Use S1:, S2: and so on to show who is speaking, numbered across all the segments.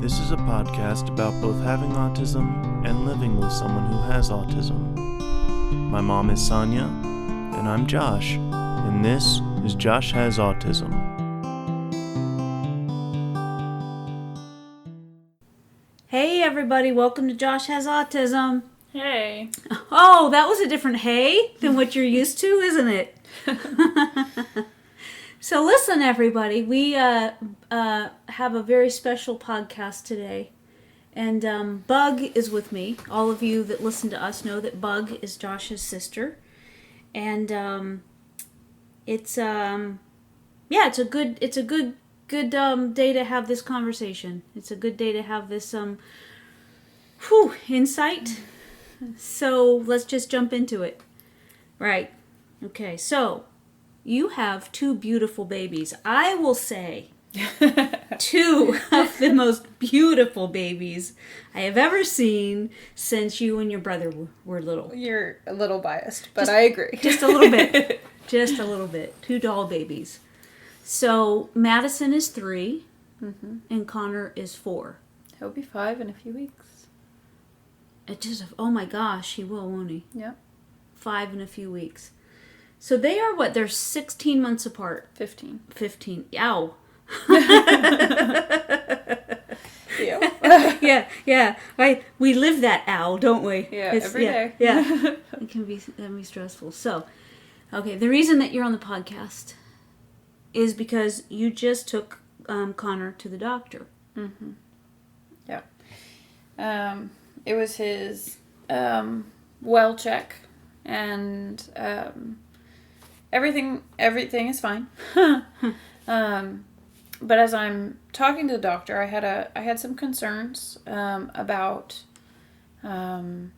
S1: This is a podcast about both having autism and living with someone who has autism. My mom is Sonya, and I'm Josh, and this is Josh Has Autism.
S2: Hey everybody, welcome to Josh Has Autism.
S3: Hey.
S2: Oh, that was a different hey than what you're used to, isn't it? So listen everybody, we have a very special podcast today. And Bug is with me. All of you that listen to us know that Bug is Josh's sister. And it's a good day to have this conversation. It's a good day to have this insight. So let's just jump into it. Right. Okay, so you have two beautiful babies. I will say two of the most beautiful babies I have ever seen since you and your brother were little.
S3: You're a little biased, but I agree.
S2: Just a little bit. Just a little bit. Two doll babies. So Madison is 3, and Connor is 4.
S3: He'll be 5 in a few weeks.
S2: Oh my gosh, he will, won't he?
S3: Yep.
S2: 5 in a few weeks. So they are what? They're 16 months apart.
S3: 15.
S2: 15. Ow.
S3: Yeah.
S2: Yeah. We live that ow, don't we?
S3: Yeah, every day.
S2: Yeah. It can be stressful. So, okay, the reason that you're on the podcast is because you just took Connor to the doctor.
S3: Mm-hmm. Yeah. It was his well check, and everything is fine. But as I'm talking to the doctor, I had some concerns about some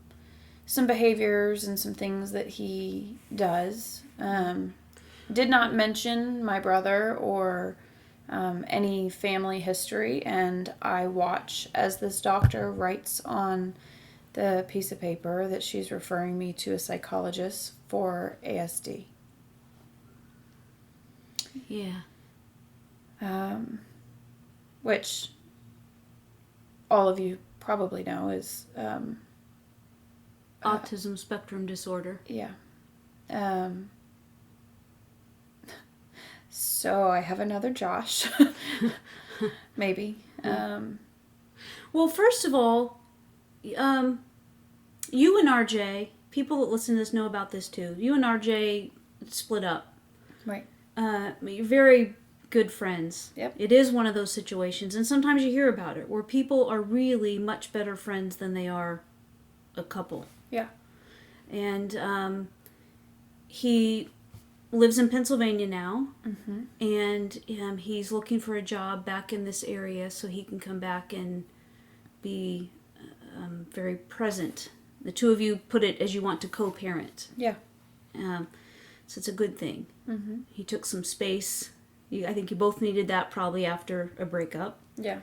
S3: behaviors and some things that he does. Did not mention my brother or any family history, and I watch as this doctor writes on the piece of paper that she's referring me to a psychologist for ASD.
S2: Yeah.
S3: Which all of you probably know is
S2: autism spectrum disorder.
S3: Yeah. So I have another Josh. Maybe.
S2: Well, first of all, you and RJ, people that listen to this know about this too. You and RJ split up.
S3: Right.
S2: You're very good friends.
S3: Yep.
S2: It is one of those situations, and sometimes you hear about it, where people are really much better friends than they are a couple.
S3: Yeah.
S2: And he lives in Pennsylvania now, and he's looking for a job back in this area so he can come back and be very present. The two of you put it as you want to co-parent.
S3: Yeah.
S2: So it's a good thing.
S3: Mm-hmm.
S2: He took some space. I think you both needed that probably after a breakup.
S3: Yeah.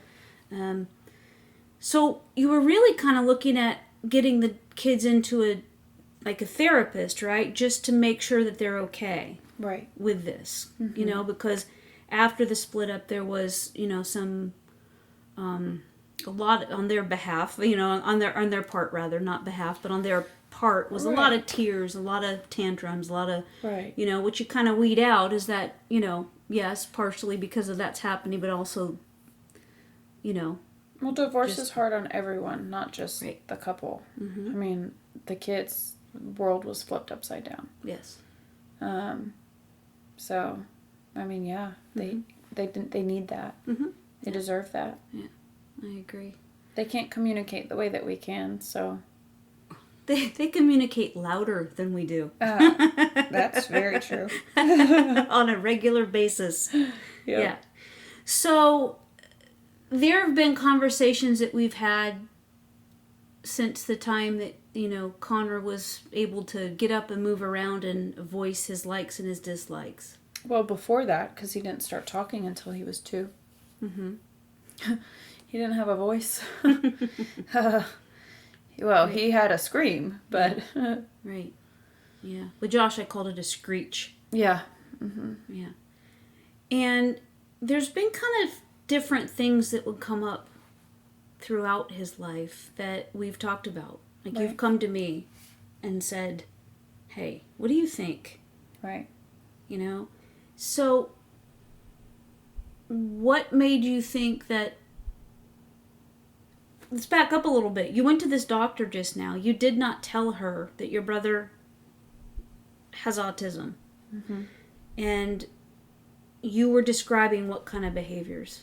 S2: So you were really kind of looking at getting the kids into a therapist, right? Just to make sure that they're okay.
S3: Right.
S2: With this, because after the split up, there was, some, a lot on their behalf, on their part rather, not behalf, but on their part was
S3: right.
S2: A lot of tears, a lot of tantrums, a lot of,
S3: right.
S2: What you kind of weed out is that, yes, partially because of that's happening, but also,
S3: Well, divorce is hard on everyone, not just
S2: right.
S3: the couple.
S2: Mm-hmm.
S3: I mean, the kids' world was flipped upside down.
S2: Yes.
S3: So, I mean, yeah, they need that.
S2: Mm-hmm.
S3: They deserve that.
S2: Yeah, I agree.
S3: They can't communicate the way that we can, so.
S2: They communicate louder than we do.
S3: That's very true.
S2: On a regular basis.
S3: Yep.
S2: Yeah. So, there have been conversations that we've had since the time that, Connor was able to get up and move around and voice his likes and his dislikes.
S3: Well, before that, because he didn't start talking until he was 2.
S2: Mm-hmm.
S3: He didn't have a voice. Well, he had a scream, but...
S2: Right. Yeah. With Josh, I called it a screech.
S3: Yeah. Mm-hmm.
S2: Yeah. And there's been kind of different things that would come up throughout his life that we've talked about. Like,
S3: Right.
S2: you've come to me and said, hey, what do you think?
S3: Right.
S2: You know? So, what made you think that... Let's back up a little bit. You went to this doctor just now. You did not tell her that your brother has autism.
S3: Mm-hmm.
S2: And you were describing what kind of behaviors?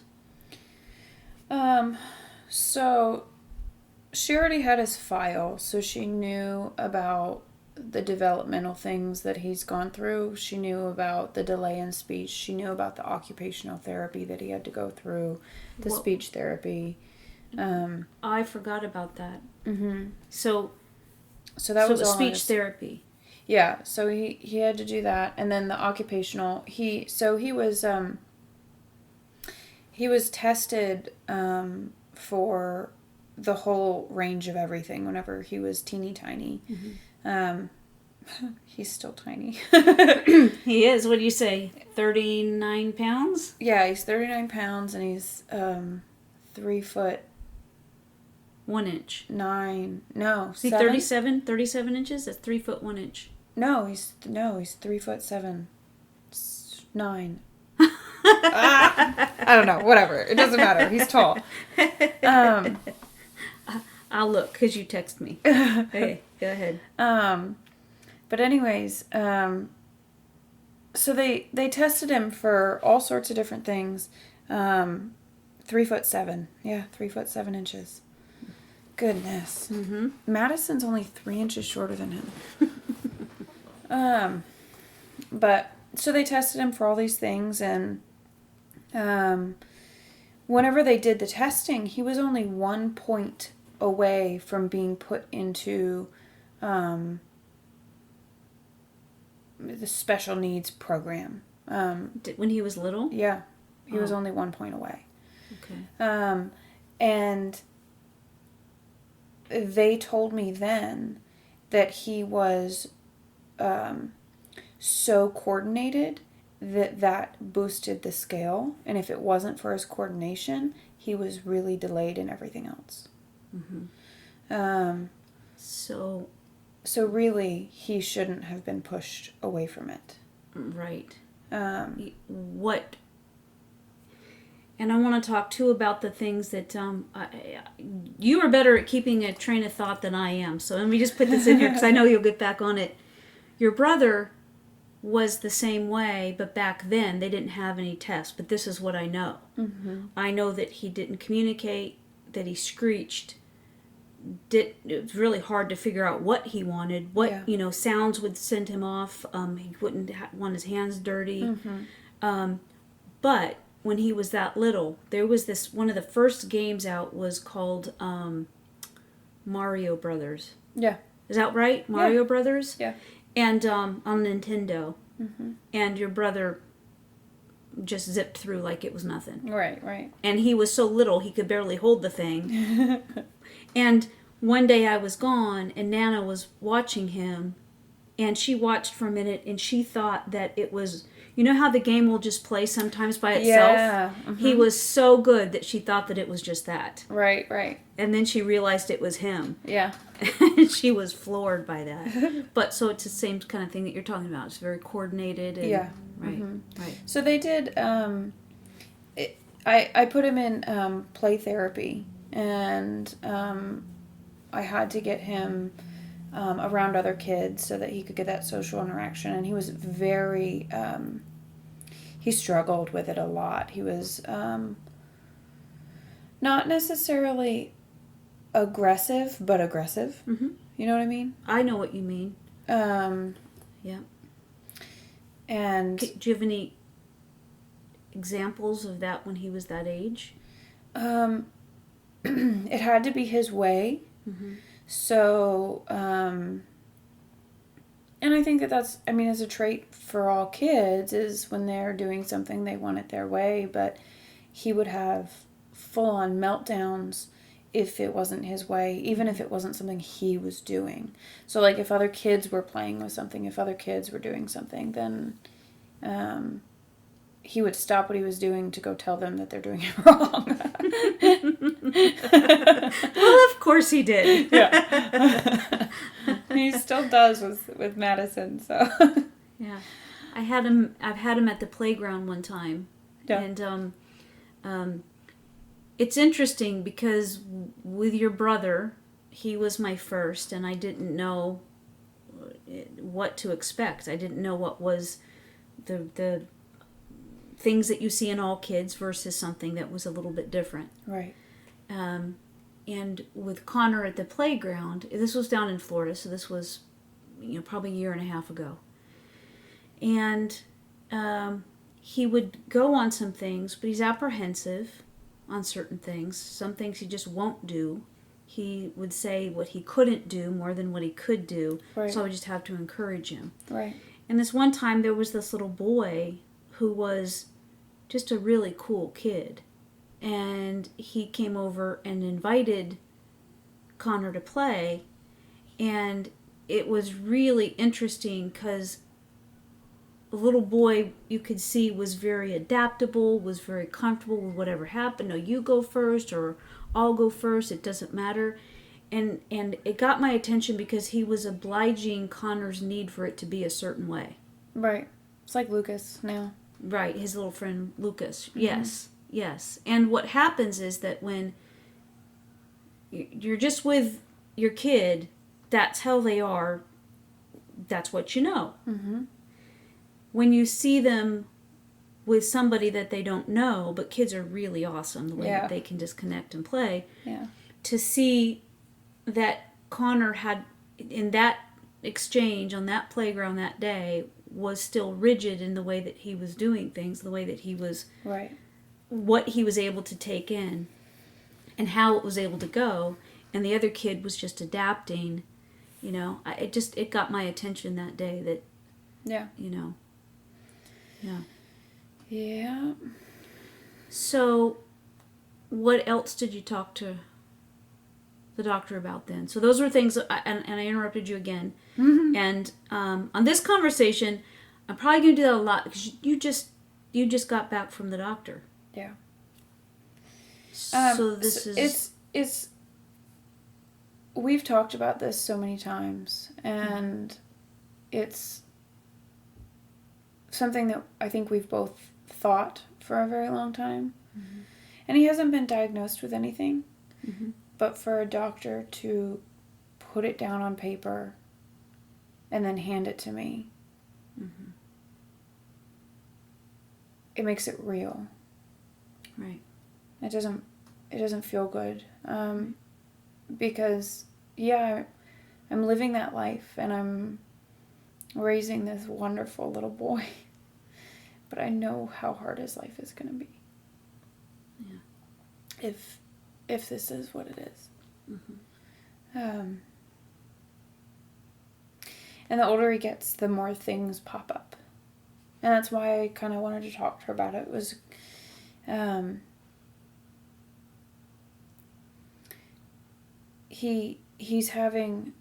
S3: So she already had his file, so she knew about the developmental things that he's gone through. She knew about the delay in speech. She knew about the occupational therapy that he had to go through, the speech therapy.
S2: I forgot about that.
S3: Mm-hmm.
S2: So
S3: that was
S2: the
S3: all
S2: speech therapy.
S3: Yeah, so he had to do that, and then the occupational. He was tested for the whole range of everything whenever he was teeny tiny.
S2: Mm-hmm.
S3: He's still tiny.
S2: He is. What do you say? 39 pounds?
S3: Yeah, he's 39 pounds, and he's 3 foot
S2: 1 inch.
S3: 9. No,
S2: See,
S3: 7?
S2: 37 inches? That's 3 foot 1 inch.
S3: No, he's 3 foot 7. 9. I don't know. Whatever. It doesn't matter. He's tall.
S2: I'll look because you text me. Hey, go ahead.
S3: But anyways, so they tested him for all sorts of different things. 3 foot 7. Yeah, 3 foot 7 inches. Goodness.
S2: Mm-hmm.
S3: Madison's only 3 inches shorter than him. But so they tested him for all these things, and whenever they did the testing, he was only 1 point away from being put into the special needs program.
S2: When he was little?
S3: Yeah, he was only 1 point away.
S2: Okay.
S3: And they told me then that he was so coordinated that boosted the scale, and if it wasn't for his coordination, he was really delayed in everything else.
S2: Mm-hmm. So
S3: really, he shouldn't have been pushed away from it.
S2: Right. And I want to talk too about the things that you are better at keeping a train of thought than I am. So let me just put this in here because I know you'll get back on it. Your brother was the same way, but back then they didn't have any tests. But this is what I know.
S3: Mm-hmm.
S2: I know that he didn't communicate, that he screeched. It was really hard to figure out what he wanted. Sounds would send him off. He wouldn't want his hands dirty.
S3: Mm-hmm.
S2: But when he was that little, there was this, one of the first games out was called Mario Brothers.
S3: Yeah.
S2: Is that right? Mario Brothers?
S3: Yeah.
S2: And on Nintendo.
S3: Mm-hmm.
S2: And your brother just zipped through like it was nothing.
S3: Right.
S2: And he was so little he could barely hold the thing. And one day I was gone and Nana was watching him, and she watched for a minute and she thought that it was, you know how the game will just play sometimes by itself?
S3: Yeah. Mm-hmm.
S2: He was so good that she thought that it was just that.
S3: Right.
S2: And then she realized it was him.
S3: Yeah.
S2: And she was floored by that. But so it's the same kind of thing that you're talking about. It's very coordinated. And,
S3: yeah.
S2: Right.
S3: Mm-hmm.
S2: Right.
S3: So they did, I put him in play therapy, and I had to get him around other kids so that he could get that social interaction, and he was very, he struggled with it a lot. He was not necessarily aggressive, but aggressive.
S2: Mm-hmm.
S3: You know what I mean?
S2: I know what you mean. Yeah.
S3: And
S2: Do you have any examples of that when he was that age?
S3: it had to be his way.
S2: Mm-hmm.
S3: So, and I think that's, as a trait for all kids, is when they're doing something, they want it their way, but he would have full-on meltdowns if it wasn't his way, even if it wasn't something he was doing. So, like, if other kids were playing with something, if other kids were doing something, then he would stop what he was doing to go tell them that they're doing it wrong.
S2: course he did.
S3: Yeah. He still does with Madison, so.
S2: Yeah. I've had him at the playground one time.
S3: Yeah.
S2: And it's interesting because with your brother, he was my first, and I didn't know what to expect. I didn't know what was the things that you see in all kids versus something that was a little bit different.
S3: Right.
S2: And with Connor at the playground, this was down in Florida, so this was probably a year and a half ago. And he would go on some things, but he's apprehensive on certain things. Some things he just won't do. He would say what he couldn't do more than what he could do.
S3: Right.
S2: So I would just have to encourage him.
S3: Right.
S2: And this one time there was this little boy who was just a really cool kid. And he came over and invited Connor to play. And it was really interesting because the little boy, you could see, was very adaptable, was very comfortable with whatever happened. No, you go first or I'll go first. It doesn't matter. And it got my attention because he was obliging Connor's need for it to be a certain way.
S3: Right. It's like Lucas now.
S2: Right, his little friend Lucas. Mm-hmm. Yes. And what happens is that when you're just with your kid, that's how they are. That's what you know.
S3: Mm-hmm.
S2: When you see them with somebody that they don't know, but kids are really awesome the way that they can just connect and play.
S3: Yeah.
S2: To see that Connor had, in that exchange on that playground that day, was still rigid in the way that he was doing things, the way that he was,
S3: right,
S2: what he was able to take in and how it was able to go, and the other kid was just adapting. It got my attention that day that, yeah.
S3: Yeah.
S2: So, what else did you talk to the doctor about then? So those were things, and I interrupted you again.
S3: Mm-hmm.
S2: And on this conversation, I'm probably going to do that a lot because you just got back from the doctor.
S3: Yeah.
S2: So
S3: it's we've talked about this so many times, and it's something that I think we've both thought for a very long time. Mm-hmm. And he hasn't been diagnosed with anything. Mm-hmm. But for a doctor to put it down on paper and then hand it to me, mm-hmm. it makes it real.
S2: Right.
S3: It doesn't feel good. Because, I'm living that life and I'm raising this wonderful little boy. But I know how hard his life is going to be. Yeah. If this is what it is. Mm-hmm. And the older he gets, the more things pop up. And that's why I kind of wanted to talk to her about it. Was he's having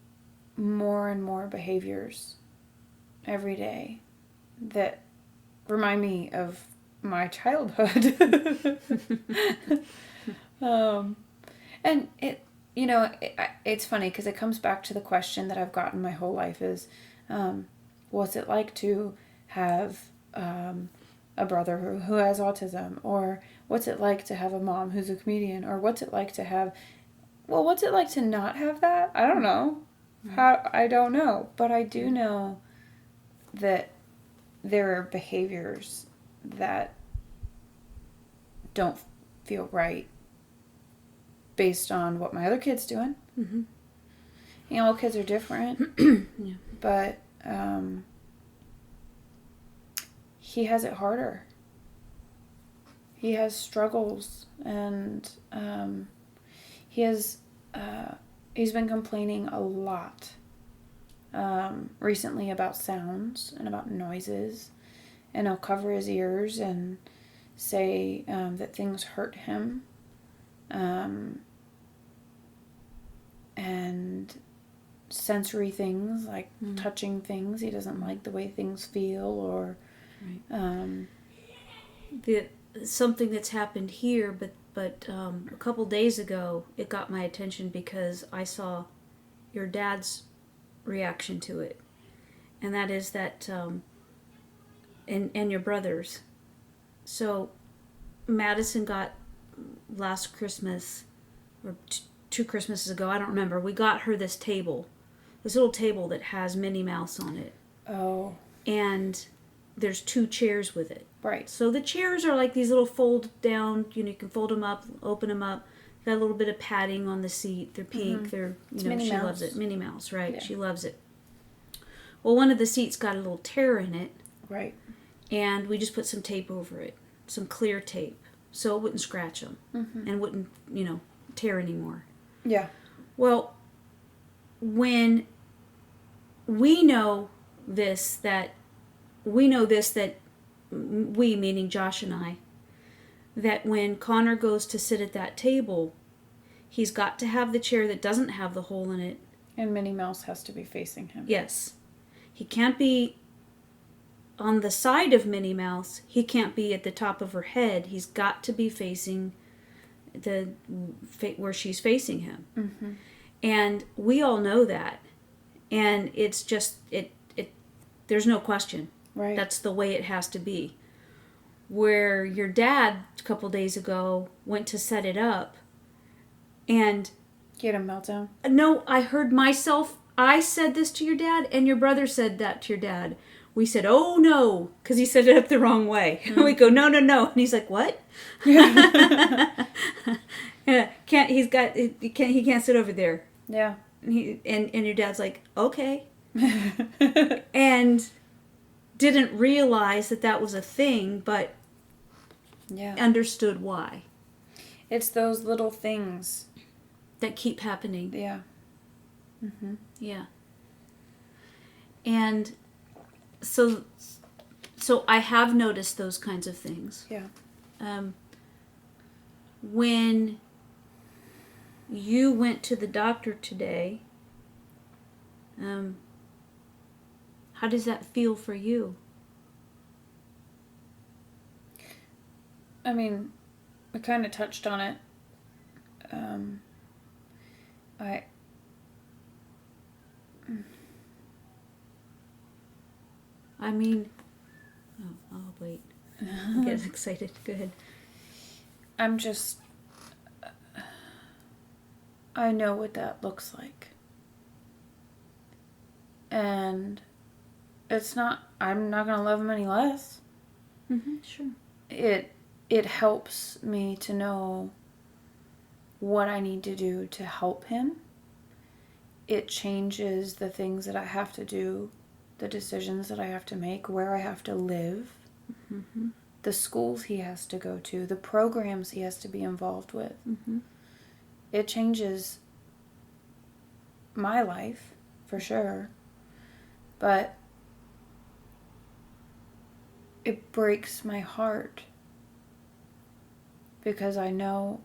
S3: more and more behaviors every day that remind me of my childhood. And it's funny because it comes back to the question that I've gotten my whole life is, what's it like to have a brother who has autism? Or what's it like to have a mom who's a comedian? Or what's it like to not have that? I don't know. I don't know. But I do know that there are behaviors that don't feel right based on what my other kid's doing. Mm-hmm. All kids are different. Yeah. But he has it harder. He has struggles, and he's been complaining a lot recently about sounds and about noises, and he'll cover his ears and say that things hurt him, and sensory things like touching things. He doesn't like the way things feel, or
S2: something that's happened here, but But a couple days ago, it got my attention because I saw your dad's reaction to it. And that is that, and your brother's. So Madison got last Christmas, or two Christmases ago, I don't remember, we got her this little table that has Minnie Mouse on it.
S3: Oh.
S2: And there's 2 chairs with it.
S3: Right.
S2: So the chairs are like these little fold down, you can fold them up, open them up. Got a little bit of padding on the seat. They're pink. They're,
S3: Minnie
S2: she
S3: Mouse.
S2: loves it. Minnie Mouse, right?
S3: Yeah.
S2: She loves it. Well, one of the seats got a little tear in it.
S3: Right.
S2: And we just put some tape over it. Some clear tape. So it wouldn't scratch them. And wouldn't, tear anymore.
S3: Yeah.
S2: Well, when we know this, that we, meaning Josh and I, that when Connor goes to sit at that table, he's got to have the chair that doesn't have the hole in it.
S3: And Minnie Mouse has to be facing him.
S2: Yes. He can't be on the side of Minnie Mouse. He can't be at the top of her head. He's got to be facing where she's facing him.
S3: Mm-hmm.
S2: And we all know that. And it's just, there's no question.
S3: Right.
S2: That's the way it has to be. Where your dad, a couple days ago, went to set it up, and...
S3: Get a meltdown?
S2: No, I heard myself... I said this to your dad, and your brother said that to your dad. We said, "Oh, no," because he set it up the wrong way. We go, "No, no, no." And he's like, "What?" Yeah, he can't sit over there.
S3: Yeah.
S2: And your dad's like, "Okay." And didn't realize that was a thing, but understood why.
S3: It's those little things
S2: that keep happening.
S3: Yeah. Mm-hmm.
S2: Yeah. And so I have noticed those kinds of things.
S3: Yeah.
S2: When you went to the doctor today, how does that feel for you?
S3: I mean, I kind of touched on it.
S2: I mean, I'll wait. I get excited. Go ahead.
S3: I'm just, I know what that looks like. And it's not, I'm not going to love him any less.
S2: Mm-hmm, sure.
S3: It helps me to know what I need to do to help him. It changes the things that I have to do, the decisions that I have to make, where I have to live, the schools he has to go to, the programs he has to be involved with. It changes my life, for sure. But it breaks my heart because I know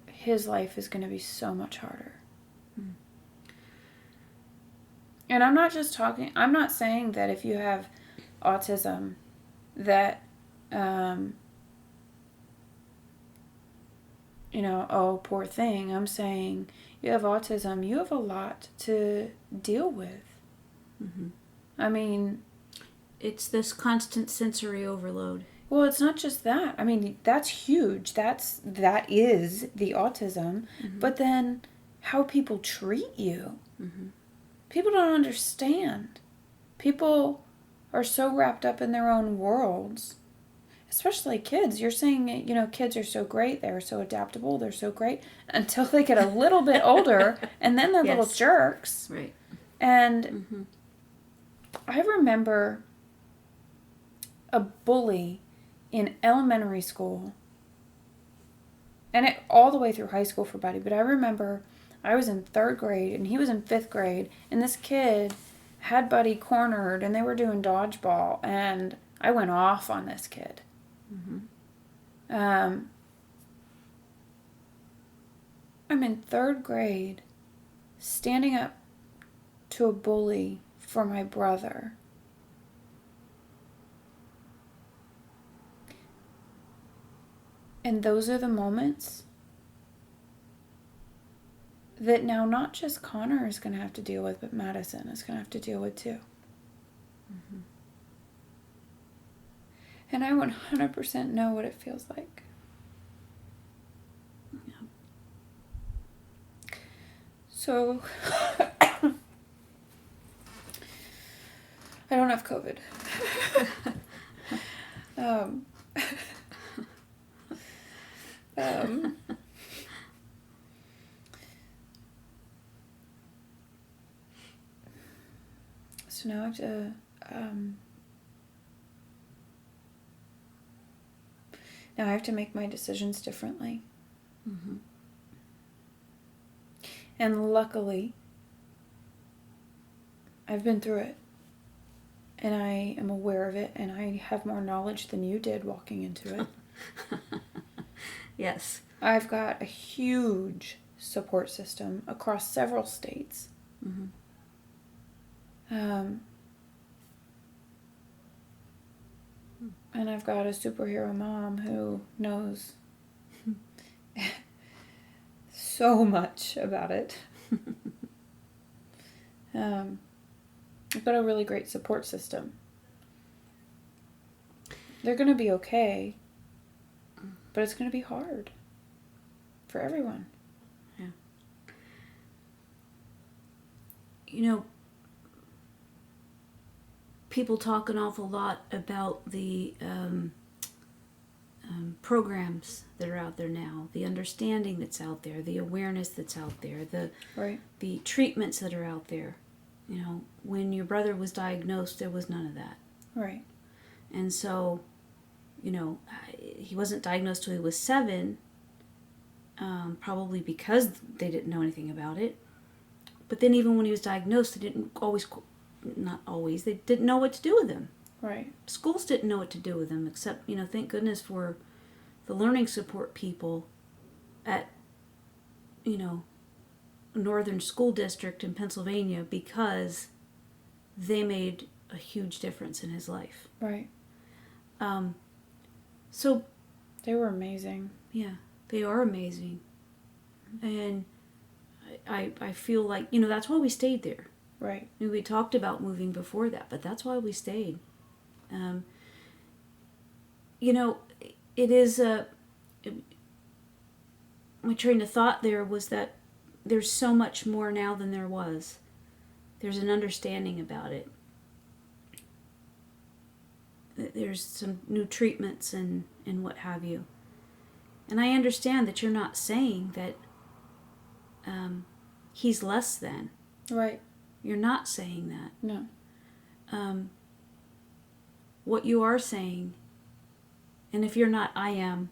S3: his life is going to be so much harder. And I'm not saying that if you have autism that, oh, poor thing. I'm saying you have autism, you have a lot to deal with. I mean...
S2: It's this constant sensory overload.
S3: Well, it's not just that. I mean, that's huge. That is the autism. But then how people treat you. People don't understand. People are so wrapped up in their own worlds. Especially kids. You're saying, kids are so great. They're so adaptable. They're so great. Until they get a little bit older. And then they're little jerks.
S2: Right.
S3: And I remember a bully in elementary school. And all the way through high school for Buddy. But I remember... I was in 3rd grade, and he was in 5th grade, and this kid had Buddy cornered, and they were doing dodgeball, and I went off on this kid. I'm in 3rd grade, standing up to a bully for my brother. And those are the moments that now not just Connor is going to have to deal with, but Madison is going to have to deal with too.
S2: Mm-hmm.
S3: And I 100% know what it feels like.
S2: Yeah.
S3: So, I don't have COVID. So now I have to, now I have to make my decisions differently.
S2: Mm-hmm.
S3: And luckily, I've been through it. And I am aware of it, and I have more knowledge than you did walking into it.
S2: Yes.
S3: I've got a huge support system across several states.
S2: Mm-hmm.
S3: And I've got a superhero mom who knows so much about it. I've got a really great support system. They're going to be okay, but it's going to be hard for everyone.
S2: Yeah. You know, people talk an awful lot about the programs that are out there now, the understanding that's out there, the awareness that's out there, the treatments that are out there. You know, when your brother was diagnosed, there was none of that.
S3: Right.
S2: And so, you know, he wasn't diagnosed till he was 7, probably because they didn't know anything about it. But then even when he was diagnosed, they didn't they didn't know what to do with him.
S3: Right.
S2: Schools didn't know what to do with him, except, you know, thank goodness for the learning support people at, you know, Northern School District in Pennsylvania, because they made a huge difference in his life.
S3: Right.
S2: So
S3: they were amazing.
S2: Yeah, they are amazing. And I feel like, you know, that's why we stayed there.
S3: Right.
S2: I mean, we talked about moving before that, but that's why we stayed. You know, it is my train of thought there was that there's so much more now than there was. There's an understanding about it. There's some new treatments and what have you. And I understand that you're not saying that he's less than.
S3: Right.
S2: You're not saying that.
S3: No.
S2: What you are saying, and if you're not, I am,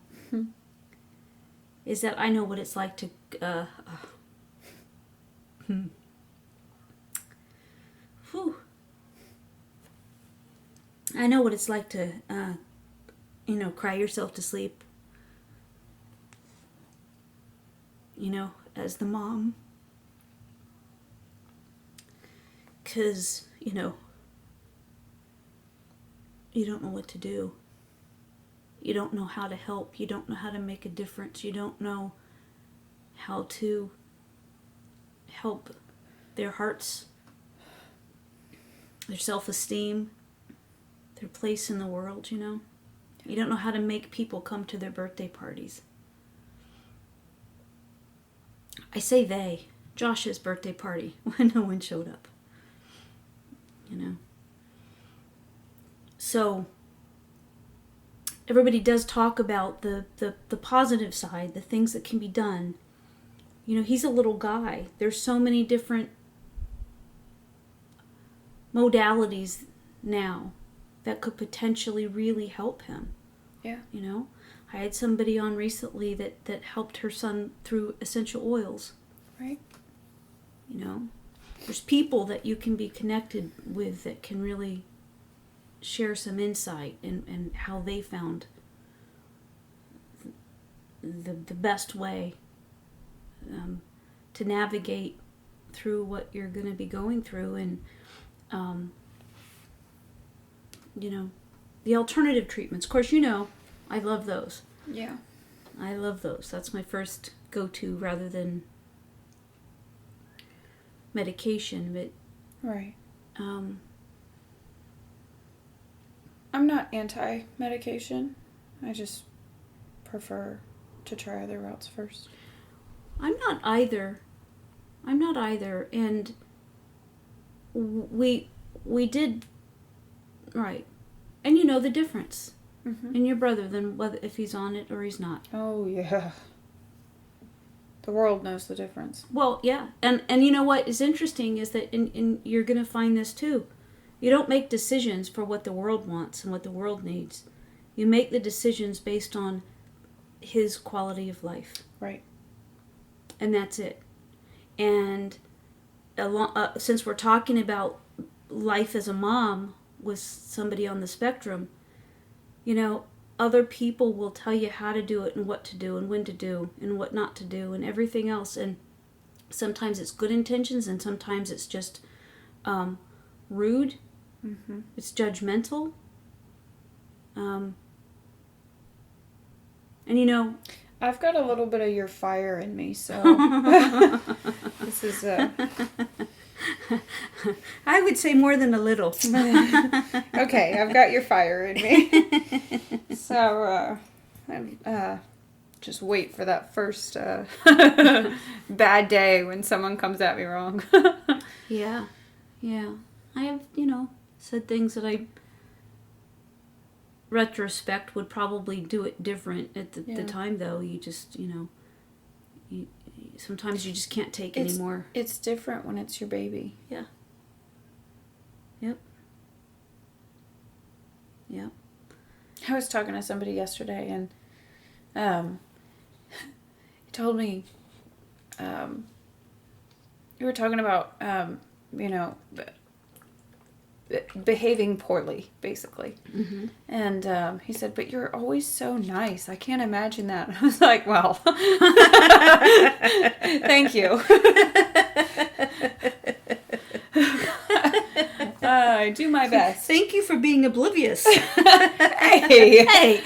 S2: is that I know what it's like to... Whew. I know what it's like to, you know, cry yourself to sleep. You know, as the mom. Because, you know, you don't know what to do. You don't know how to help. You don't know how to make a difference. You don't know how to help their hearts, their self-esteem, their place in the world, you know. You don't know how to make people come to their birthday parties. I say they. Josh's birthday party when no one showed up. You know. So everybody does talk about the positive side, the things that can be done. You know, he's a little guy. There's so many different modalities now that could potentially really help him.
S3: Yeah.
S2: You know, I had somebody on recently that helped her son through essential oils.
S3: Right.
S2: You know, there's people that you can be connected with that can really share some insight and how they found the best way to navigate through what you're going to be going through. And you know, the alternative treatments, of course, you know, I love those.
S3: Yeah.
S2: I love those. That's my first go-to rather than medication. But
S3: Right. I'm not anti-medication. I just prefer to try other routes first.
S2: I'm not either. And we did right. And you know the difference in your brother than whether if he's on it or he's not.
S3: Oh, yeah. The world knows the difference.
S2: Well, yeah. And you know what is interesting is that in you're going to find this too. You don't make decisions for what the world wants and what the world needs. You make the decisions based on his quality of life.
S3: Right.
S2: And that's it. And since we're talking about life as a mom with somebody on the spectrum, you know, other people will tell you how to do it and what to do and when to do and what not to do and everything else. And sometimes it's good intentions and sometimes it's just rude.
S3: Mm-hmm.
S2: It's judgmental. And you know,
S3: I've got a little bit of your fire in me, so this is
S2: I would say more than a little.
S3: okay. I've got your fire in me, so just wait for that first bad day when someone comes at me wrong.
S2: Yeah. I have, you know, said things that I retrospect would probably do it different at the time, though. You just, you know, sometimes you just can't take anymore.
S3: It's different when it's your baby.
S2: Yeah. Yep.
S3: I was talking to somebody yesterday, and he told me you were talking about you know, behaving poorly, basically.
S2: Mm-hmm.
S3: And he said, but you're always so nice. I can't imagine that. I was like, well, thank you. I do my best.
S2: Thank you for being oblivious.
S3: Hey.
S2: Hey.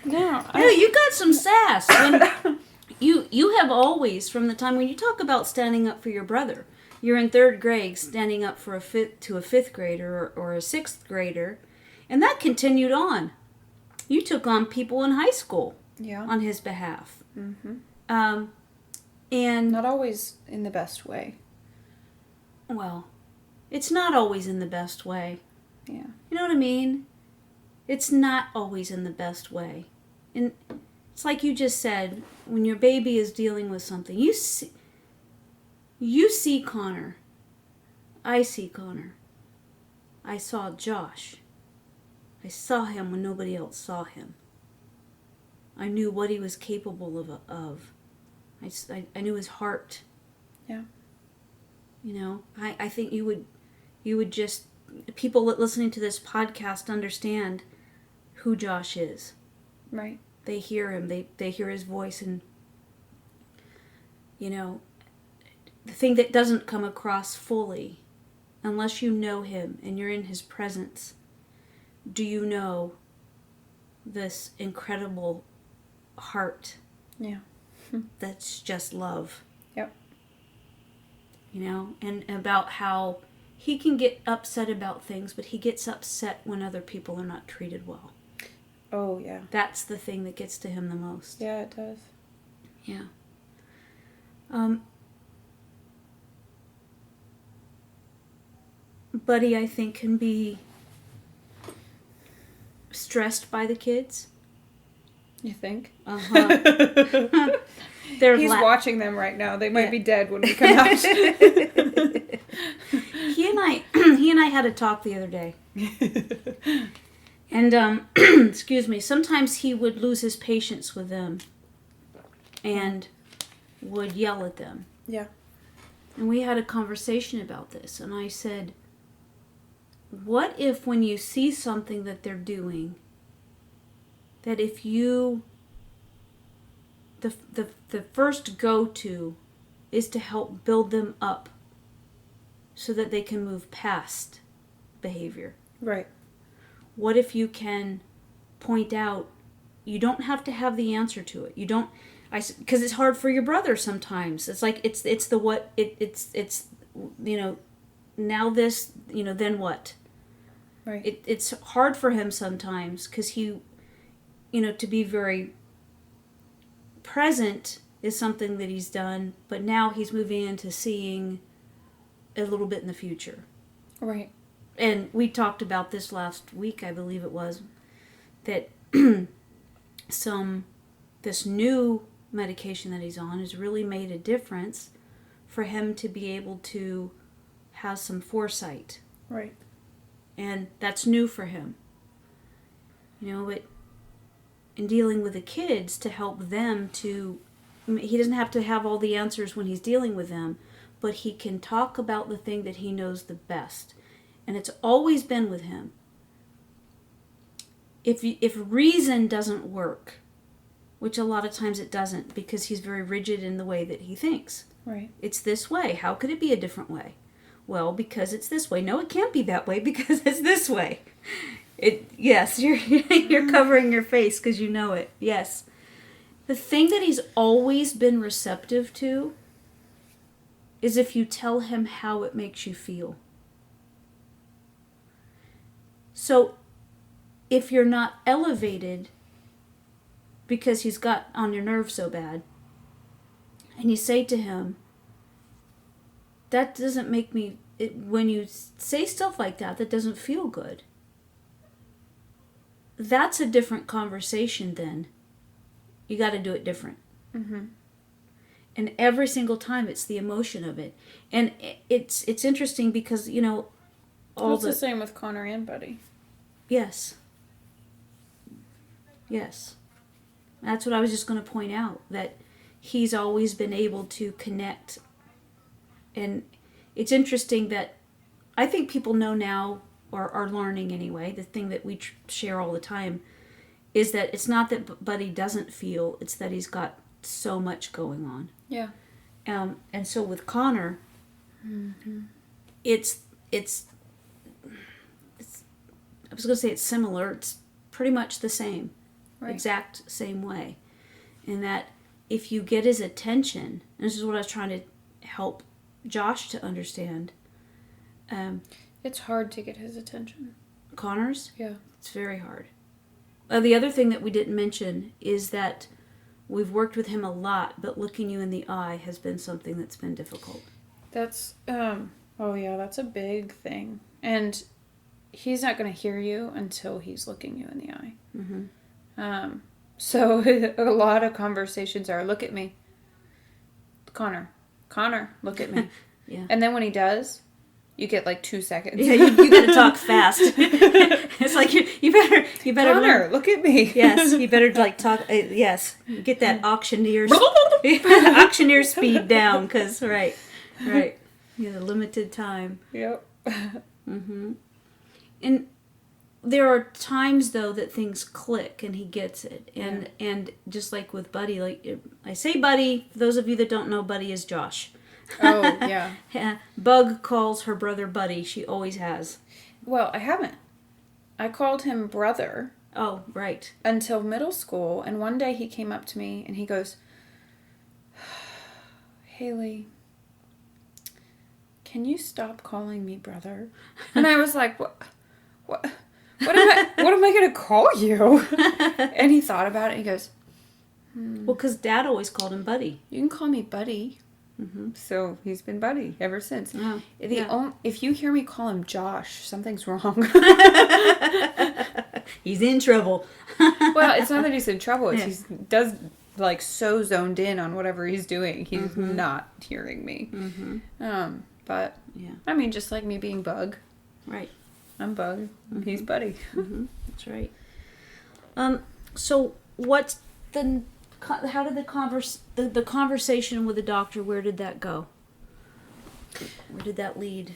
S3: No,
S2: You got some sass. When you have always, from the time when you talk about standing up for your brother, you're in 3rd grade standing up for a 5th grader or a 6th grader, and that continued on. You took on people in high school on his behalf.
S3: Mm-hmm.
S2: And
S3: not always in the best way.
S2: Well, it's not always in the best way.
S3: Yeah.
S2: You know what I mean? It's not always in the best way. And it's like you just said, when your baby is dealing with something, you see Connor. I see Connor. I saw Josh. I saw him when nobody else saw him. I knew what he was capable of. I knew his heart.
S3: Yeah.
S2: You know, I think you would just, people listening to this podcast understand who Josh is.
S3: Right.
S2: They hear him, they hear his voice, and, you know, the thing that doesn't come across fully, unless you know him and you're in his presence, do you know this incredible heart?
S3: Yeah.
S2: That's just love.
S3: Yep.
S2: You know, and about how he can get upset about things, but he gets upset when other people are not treated well.
S3: Oh, yeah.
S2: That's the thing that gets to him the most.
S3: Yeah, it does.
S2: Yeah. Buddy, I think, can be stressed by the kids.
S3: You think?
S2: Uh-huh.
S3: He's watching them right now. They might be dead when we come out.
S2: He and I had a talk the other day. And, excuse me, sometimes he would lose his patience with them and would yell at them.
S3: Yeah.
S2: And we had a conversation about this, and I said, what if when you see something that they're doing, that if you, the first go-to is to help build them up so that they can move past behavior.
S3: Right.
S2: What if you can point out you don't have to have the answer to it. You don't, because it's hard for your brother sometimes. It's like, it's the what, it's, you know, now this, you know, then what?
S3: Right.
S2: It's hard for him sometimes because he, you know, to be very present is something that he's done, but now he's moving into seeing a little bit in the future.
S3: Right.
S2: And we talked about this last week, I believe it was, that this new medication that he's on has really made a difference for him to be able to have some foresight.
S3: Right.
S2: And that's new for him. You know, in dealing with the kids, to help them to, he doesn't have to have all the answers when he's dealing with them, but he can talk about the thing that he knows the best. And it's always been with him. If reason doesn't work, which a lot of times it doesn't, because he's very rigid in the way that he thinks.
S3: Right.
S2: It's this way. How could it be a different way? Well, because it's this way. No, it can't be that way because it's this way. Yes, you're covering your face because you know it. Yes. The thing that he's always been receptive to is if you tell him how it makes you feel. So, if you're not elevated because he's got on your nerves so bad, and you say to him, that doesn't make me, when you say stuff like that, that doesn't feel good. That's a different conversation then. You got to do it different.
S3: Mm-hmm.
S2: And every single time it's the emotion of it. And it's interesting because, you know,
S3: It's the same with Connor and Buddy.
S2: Yes. Yes. That's what I was just going to point out, that he's always been able to connect. And it's interesting that I think people know now, or are learning anyway, the thing that we share all the time, is that it's not that Buddy doesn't feel, it's that he's got so much going on.
S3: Yeah.
S2: And so with Connor,
S3: mm-hmm.
S2: it's I was going to say it's similar. It's pretty much the same. Right. Exact same way. In that if you get his attention, and this is what I was trying to help Josh to understand.
S3: It's hard to get his attention.
S2: Connor's?
S3: Yeah.
S2: It's very hard. The other thing that we didn't mention is that we've worked with him a lot, but looking you in the eye has been something that's been difficult.
S3: That's, that's a big thing. And he's not going to hear you until he's looking you in the eye.
S2: Mm-hmm.
S3: So a lot of conversations are, look at me. Connor, look at me.
S2: Yeah.
S3: And then when he does, you get like 2 seconds.
S2: Yeah, you got to talk fast. It's like you better
S3: Connor,
S2: learn.
S3: look at me.
S2: Yes, you better like talk. Yes, get that auctioneer speed down, because right, you have a limited time.
S3: Yep.
S2: Mm-hmm. And there are times though that things click and he gets it, and just like with Buddy, like I say, Buddy. For those of you that don't know, Buddy is Josh.
S3: Oh, yeah.
S2: Bug calls her brother Buddy. She always has.
S3: Well, I haven't. I called him brother.
S2: Oh, right.
S3: Until middle school, and one day he came up to me and he goes, Haley, can you stop calling me brother? And I was like, what am I going to call you? And he thought about it and he goes,
S2: Well, because Dad always called him Buddy.
S3: You can call me Buddy.
S2: Mm-hmm.
S3: So he's been Buddy ever since.
S2: Oh,
S3: If you hear me call him Josh, something's wrong.
S2: He's in trouble.
S3: Well, it's not that he's in trouble. It's he does like so zoned in on whatever he's doing. He's not hearing me.
S2: Mm-hmm.
S3: But
S2: yeah,
S3: I mean, just like me being Bug.
S2: Right.
S3: I'm Bug. He's Buddy.
S2: That's right. So what's how did the conversation with the doctor, where did that go? Where did that lead?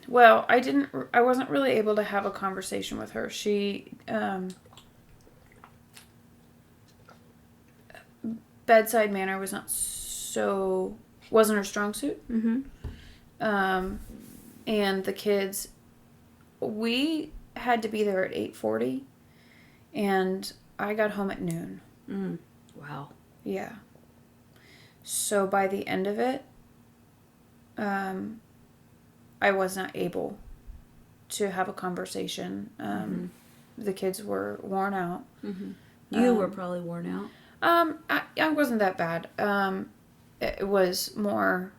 S3: Well, I wasn't really able to have a conversation with her. She, bedside manner wasn't her strong suit.
S2: Mm-hmm.
S3: And the kids, we had to be there at 8:40. And I got home at noon.
S2: Wow.
S3: Yeah. So by the end of it, I was not able to have a conversation. The kids were worn out.
S2: You were probably worn out.
S3: I wasn't that bad. It was more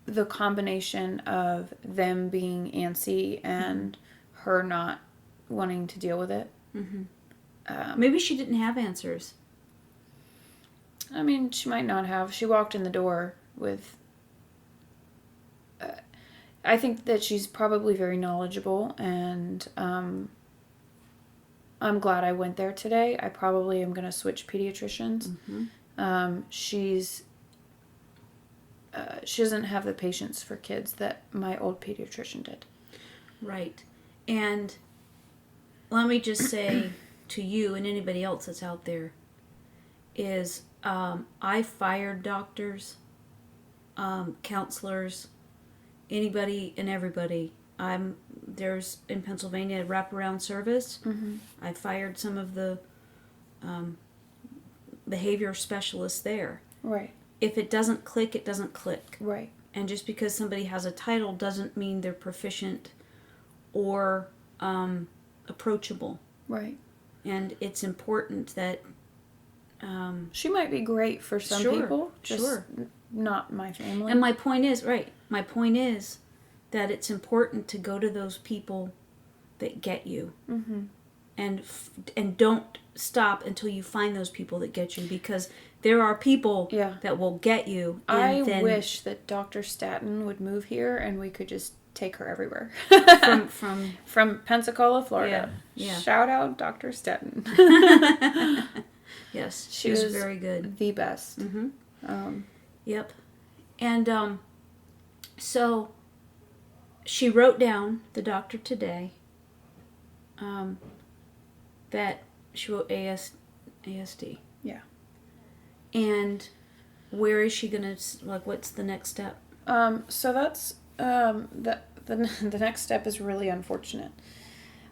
S3: the combination of them being antsy and her not wanting to deal with it.
S2: Maybe she didn't have answers.
S3: I mean, she might not have. She walked in the door with... I think that she's probably very knowledgeable, and I'm glad I went there today. I probably am going to switch pediatricians. She doesn't have the patience for kids that my old pediatrician did.
S2: Right. And let me just say to you and anybody else that's out there is I fired doctors, counselors, anybody and everybody. There's in Pennsylvania a wraparound service. I fired some of the behavior specialists there.
S3: Right.
S2: If it doesn't click, it doesn't click.
S3: Right.
S2: And just because somebody has a title doesn't mean they're proficient or approachable.
S3: Right.
S2: And it's important that...
S3: she might be great for some people, just not my family.
S2: And my point is, that it's important to go to those people that get you. And don't stop until you find those people that get you, because there are people that will get you.
S3: And I wish that Dr. Staten would move here and we could just take her everywhere. from Pensacola, Florida.
S2: Yeah.
S3: Shout out Dr. Staten.
S2: Yes, she was very good.
S3: The best.
S2: Yep. And so she wrote down, the doctor today, that she wrote ASD. Yeah. And where is she going to, what's the next step?
S3: So that's, the next step is really unfortunate.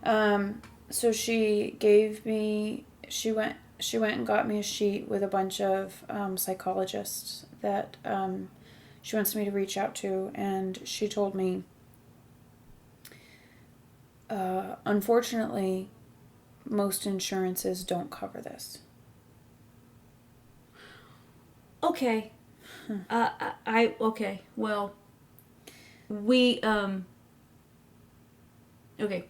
S3: So she went and got me a sheet with a bunch of psychologists that she wants me to reach out to, and she told me, unfortunately, most insurances don't cover this.
S2: Okay. Okay. Well, we, okay.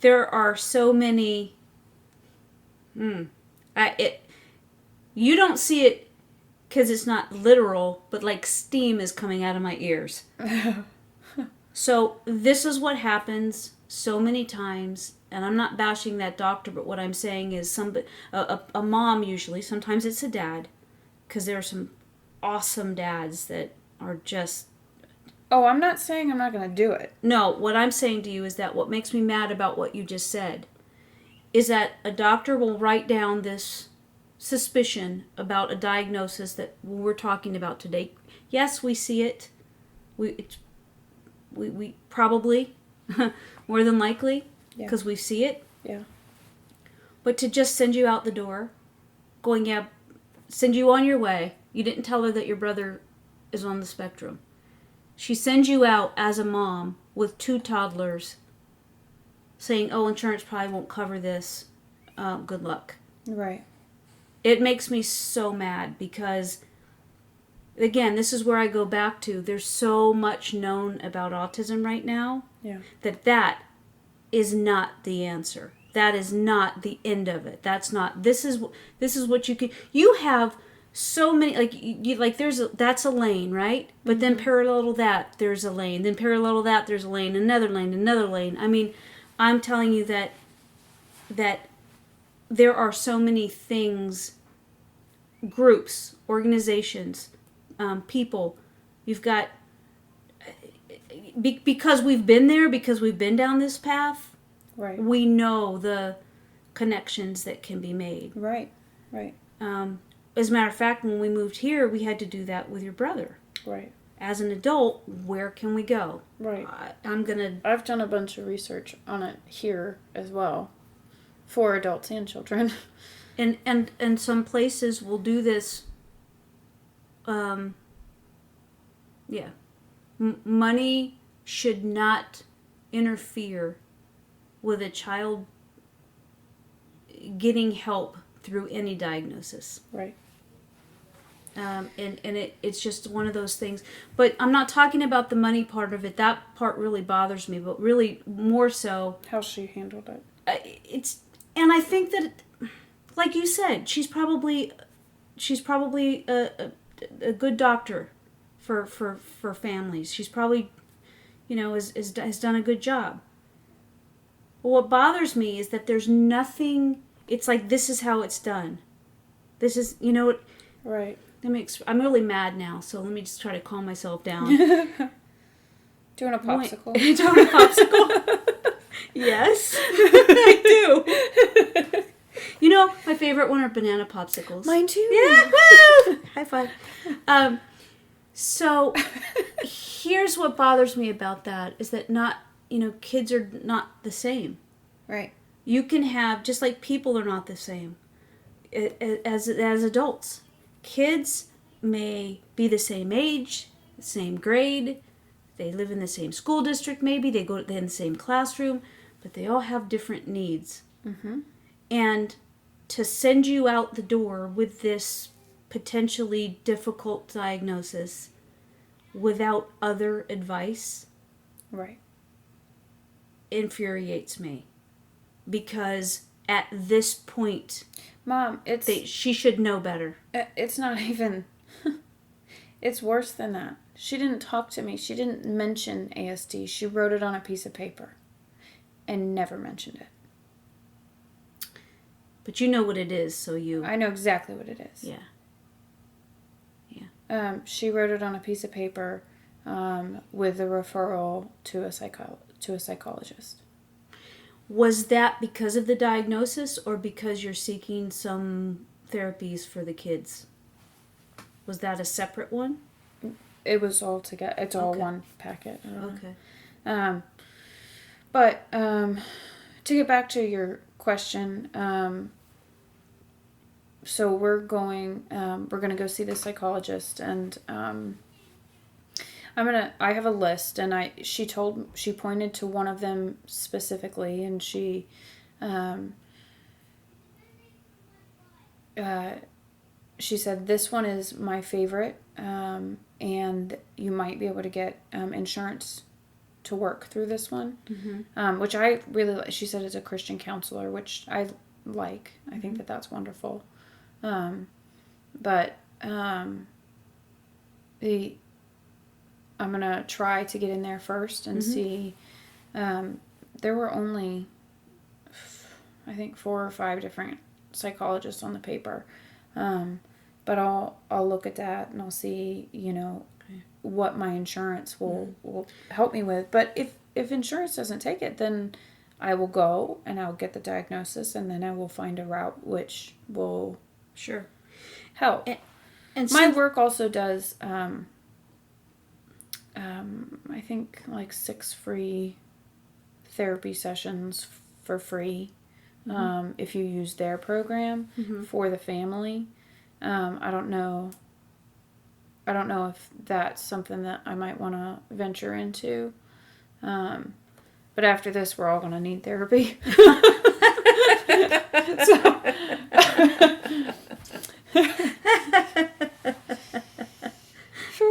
S2: There are so many, you don't see it because it's not literal, but like steam is coming out of my ears. So this is what happens so many times, and I'm not bashing that doctor, but what I'm saying is a mom usually, sometimes it's a dad, because there are some awesome dads that are just...
S3: Oh, I'm not saying I'm not going to do it.
S2: No, what I'm saying to you is that what makes me mad about what you just said is that a doctor will write down this suspicion about a diagnosis that we're talking about today. Yes, we see it. We probably, more than likely, because we see it.
S3: Yeah.
S2: But to just send you out the door, send you on your way. You didn't tell her that your brother is on the spectrum. She sends you out as a mom with 2 toddlers saying, oh, insurance probably won't cover this. Good luck.
S3: Right.
S2: It makes me so mad because, again, this is where I go back to. There's so much known about autism right now that is not the answer. That is not the end of it. That's not. This is what you can. You have so many that's a lane, right? But then parallel to that, there's a lane. Then parallel to that, there's a lane. Another lane. Another lane. I mean, I'm telling you that there are so many things, groups, organizations, people. You've got because we've been there, because we've been down this path.
S3: Right.
S2: We know the connections that can be made.
S3: Right. Right.
S2: As a matter of fact, when we moved here, we had to do that with your brother.
S3: Right.
S2: as an adult, where can we go?
S3: Right.
S2: I've
S3: done a bunch of research on it here as well, for adults and children.
S2: And some places will do this. Money should not interfere with a child getting help through any diagnosis.
S3: Right.
S2: It's just one of those things. But I'm not talking about the money part of it. That part really bothers me. But really, more so,
S3: how she handled it.
S2: And I think that, like you said, she's probably a good doctor for families. She's probably, has done a good job. But what bothers me is that there's nothing. It's like, this is how it's done. This is,
S3: Right.
S2: I'm really mad now, so let me just try to calm myself down.
S3: Doing a popsicle.
S2: Doing a popsicle? Yes, I do. My favorite one are banana popsicles.
S3: Mine too.
S2: Yeah, woo! High five. So here's what bothers me about that is that kids are not the same.
S3: Right.
S2: You can have, just like people are not the same as adults. Kids may be the same age, the same grade, they live in the same school district maybe, they're in the same classroom, but they all have different needs.
S3: Mm-hmm.
S2: And to send you out the door with this potentially difficult diagnosis without other advice,
S3: right,
S2: infuriates me. Because at this point,
S3: Mom,
S2: she should know better.
S3: It's not even... It's worse than that. She didn't talk to me. She didn't mention ASD. She wrote it on a piece of paper and never mentioned it.
S2: But you know what it is, so you...
S3: I know exactly what it is.
S2: Yeah.
S3: She wrote it on a piece of paper with a referral to a psychologist.
S2: Was that because of the diagnosis or because you're seeking some therapies for the kids? Was that a separate one?
S3: It was all together. It's all
S2: Okay.
S3: one packet.
S2: Okay.
S3: But to get back to your question, so we're gonna go see the psychologist, and I have a list, and she pointed to one of them specifically, and she said, this one is my favorite, and you might be able to get insurance to work through this one,
S2: Mm-hmm.
S3: which I really like. She said it's a Christian counselor, which I like. I think that that's wonderful. But I'm going to try to get in there first and see. There were only, I think, 4 or 5 different psychologists on the paper. But I'll look at that and I'll see, what my insurance will help me with. But if insurance doesn't take it, then I will go and I'll get the diagnosis, and then I will find a route which will help.
S2: And
S3: my work also does, I think, like 6 free therapy sessions for free, if you use their program for the family. I don't know if that's something that I might want to venture into. But after this, we're all going to need therapy.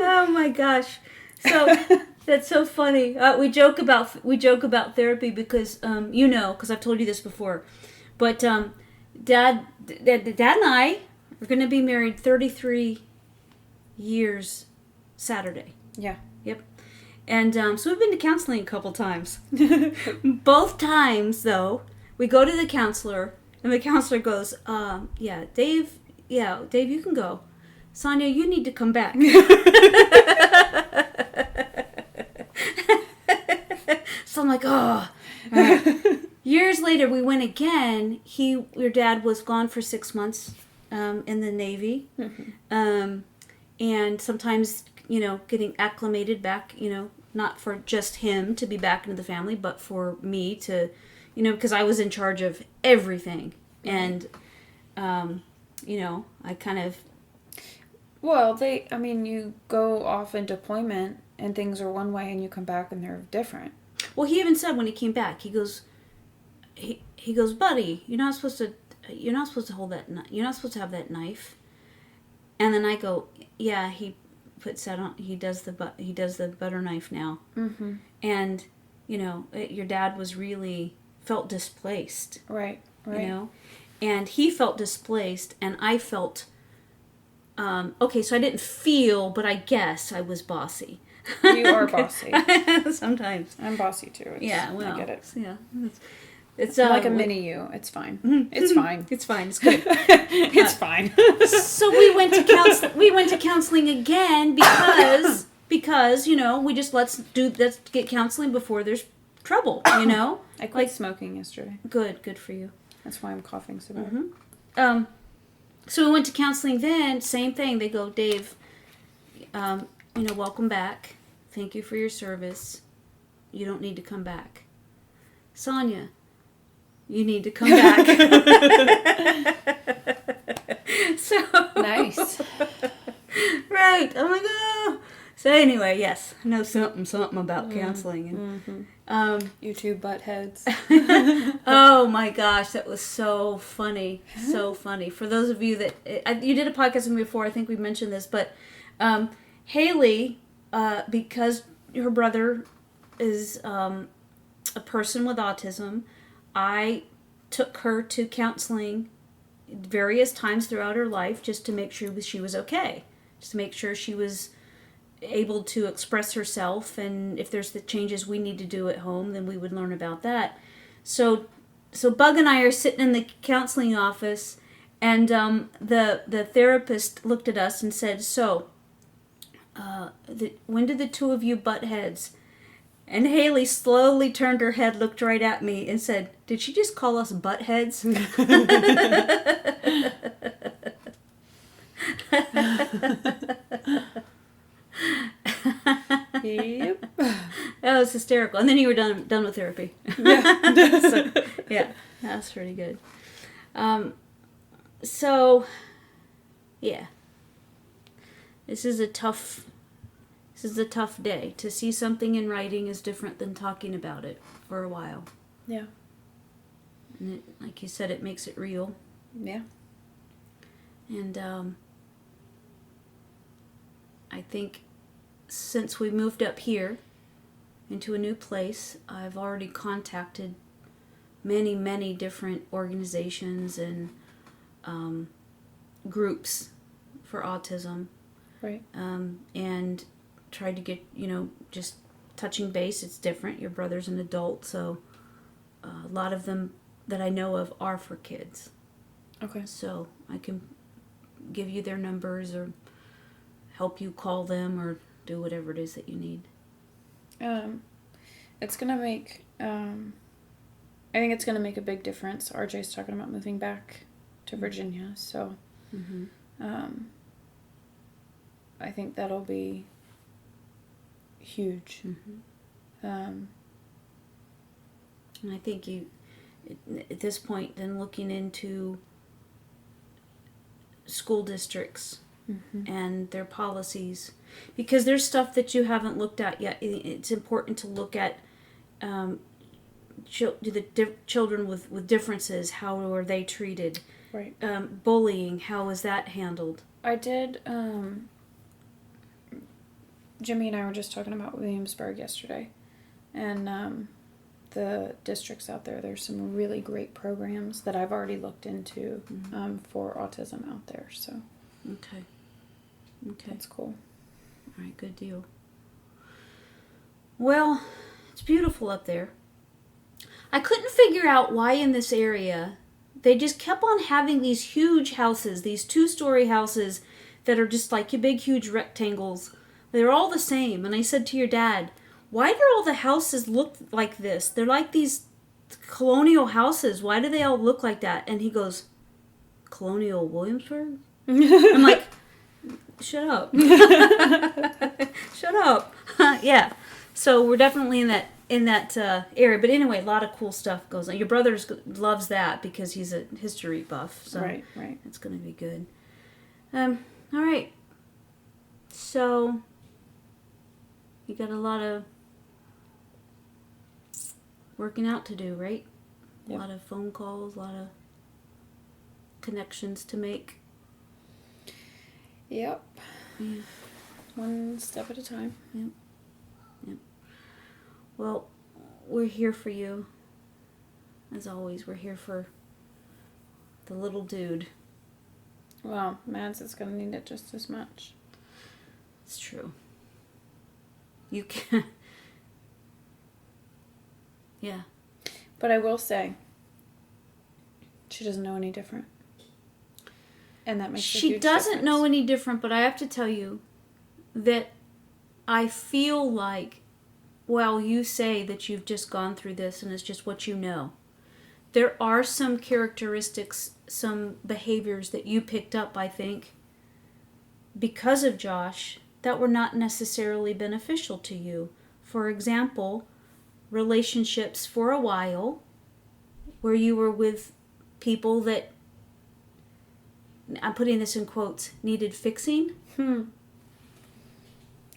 S2: Oh my gosh. So that's so funny. We joke about therapy because because I've told you this before. But Dad and I are going to be married 33 years Saturday.
S3: Yeah.
S2: Yep. And so we've been to counseling a couple times. Both times, though, we go to the counselor, and the counselor goes, Dave, you can go. Sonya, you need to come back. So I'm like, oh. All right. Years later, we went again. Your dad was gone for 6 months in the Navy. And sometimes, getting acclimated back, not for just him to be back into the family, but for me to, because I was in charge of everything. And, I kind of...
S3: Well, you go off in deployment and things are one way and you come back and they're different.
S2: Well, he even said when he came back, he goes, buddy, you're not supposed to hold that, you're not supposed to have that knife. And then I go, yeah, he puts that on, he does the butter knife now.
S3: Mm-hmm.
S2: And, your dad felt displaced.
S3: Right.
S2: And he felt displaced, and I felt, okay, so I didn't feel, but I guess I was bossy.
S3: You are bossy.
S2: Sometimes.
S3: I'm bossy too. I get it.
S2: Yeah. It's
S3: like a mini you. It's fine. It's fine.
S2: It's fine. It's good.
S3: It's fine.
S2: So we went to counseling again because we just let's get counseling before there's trouble.
S3: I quit smoking yesterday.
S2: Good for you.
S3: That's why I'm coughing so bad.
S2: Mm-hmm. So we went to counseling then. Same thing. They go, Dave. Welcome back. Thank you for your service. You don't need to come back. Sonya, you need to come back. So
S3: nice.
S2: Right. I'm like, oh. So anyway, yes, I know something about counseling. And,
S3: you two butt heads.
S2: Oh my gosh, that was so funny. So funny. For those of you that... you did a podcast with me before, I think we mentioned this, but Haley, because her brother is a person with autism, I took her to counseling various times throughout her life just to make sure she was okay. Just to make sure she was able to express herself, and if there's the changes we need to do at home, then we would learn about that. So Bug and I are sitting in the counseling office, and the therapist looked at us and said, so, when did the two of you butt heads? And Haley slowly turned her head, looked right at me, and said, did she just call us butt heads?
S3: Yep.
S2: That was hysterical. And then you were done with therapy.
S3: Yeah.
S2: So, yeah, that's pretty good. So, yeah. This is a tough day. To see something in writing is different than talking about it for a while.
S3: Yeah.
S2: And like you said, it makes it real.
S3: Yeah.
S2: And I think since we moved up here into a new place, I've already contacted many, many different organizations and groups for autism.
S3: Right.
S2: And tried to get, just touching base. It's different. Your brother's an adult, so a lot of them that I know of are for kids.
S3: Okay.
S2: So I can give you their numbers or help you call them or do whatever it is that you need.
S3: It's gonna make I think it's gonna make a big difference. RJ's talking about moving back to Virginia, so I think that'll be huge.
S2: And I think you at this point then looking into school districts and their policies, because there's stuff that you haven't looked at yet. It's important to look at children with differences. How are they treated?
S3: Right.
S2: Bullying, how is that handled?
S3: I did Jimmy and I were just talking about Williamsburg yesterday, and the districts out there's some really great programs that I've already looked into for autism out there, so
S2: Okay.
S3: That's cool.
S2: All right, good deal. Well, it's beautiful up there. I couldn't figure out why in this area they just kept on having these huge houses, these 2-story houses that are just like big, huge rectangles. They're all the same. And I said to your dad, why do all the houses look like this? They're like these colonial houses. Why do they all look like that? And he goes, Colonial Williamsburg? I'm like, Shut up. Shut up. Yeah. So we're definitely in that area. But anyway, a lot of cool stuff goes on. Your brother loves that because he's a history buff. So
S3: right.
S2: it's going to be good. All right. So you got a lot of working out to do, right?
S3: Yep.
S2: A lot of phone calls, a lot of connections to make.
S3: Yep.
S2: Yeah.
S3: One step at a time.
S2: Yep. Well, we're here for you. As always, we're here for the little dude.
S3: Well, Mads is going to need it just as much.
S2: It's true. You can. Yeah.
S3: But I will say, she doesn't know any different. And that makes a huge difference.
S2: She doesn't know any different, but I have to tell you that I feel like, well, you say that you've just gone through this and it's just what you know. There are some characteristics, some behaviors that you picked up, I think, because of Josh, that were not necessarily beneficial to you. For example, relationships for a while where you were with people that, I'm putting this in quotes, needed fixing.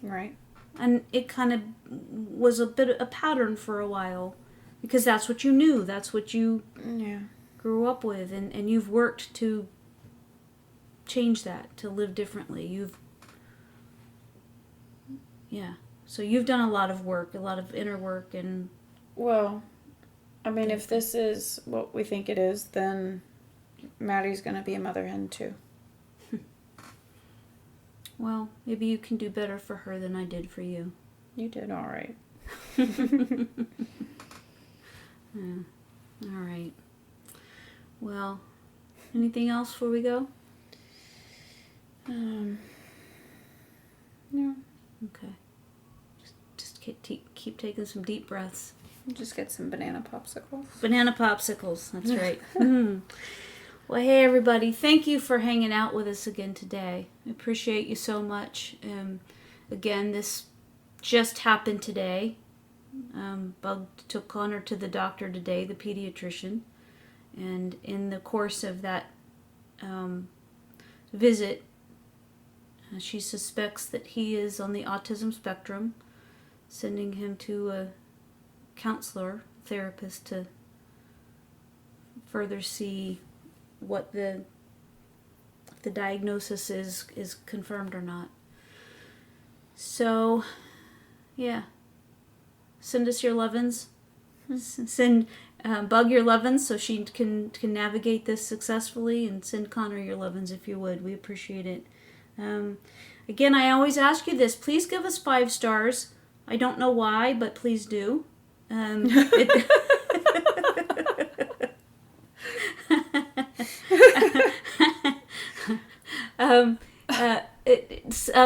S3: Right.
S2: And it kind of was a bit of a pattern for a while because that's what you knew. That's what you grew up with. And you've worked to change that, to live differently. So you've done a lot of work, a lot of inner work. And
S3: well, I mean, if this is what we think it is, then Maddie's going to be a mother hen too.
S2: Well, maybe you can do better for her than I did for you.
S3: You did all right.
S2: Yeah. All right. Well, anything else before we go?
S3: No.
S2: Okay. Just keep taking some deep breaths.
S3: Just get some banana popsicles.
S2: Banana popsicles, that's right. Well, hey everybody, thank you for hanging out with us again today. I appreciate you so much. Again, this just happened today. Bug took Connor to the doctor today, the pediatrician. And in the course of that visit, she suspects that he is on the autism spectrum, sending him to a counselor, therapist, to further see what the diagnosis is confirmed or not. So, yeah. Send us your lovin's. Send Bug your lovin's so she can navigate this successfully, and send Connor your lovin's if you would. We appreciate it. Again, I always ask you this. Please give us 5 stars. I don't know why, but please do.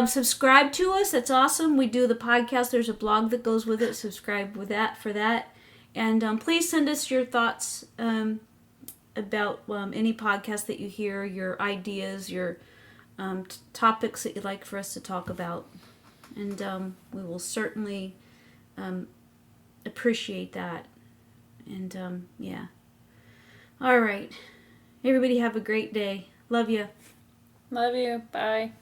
S2: Subscribe to us. That's awesome. We do the podcast. There's a blog that goes with it. Subscribe with that for that. And please send us your thoughts about any podcast that you hear, your ideas, your topics that you'd like for us to talk about. And we will certainly appreciate that. And yeah. All right. Everybody have a great day. Love you.
S3: Love you. Bye.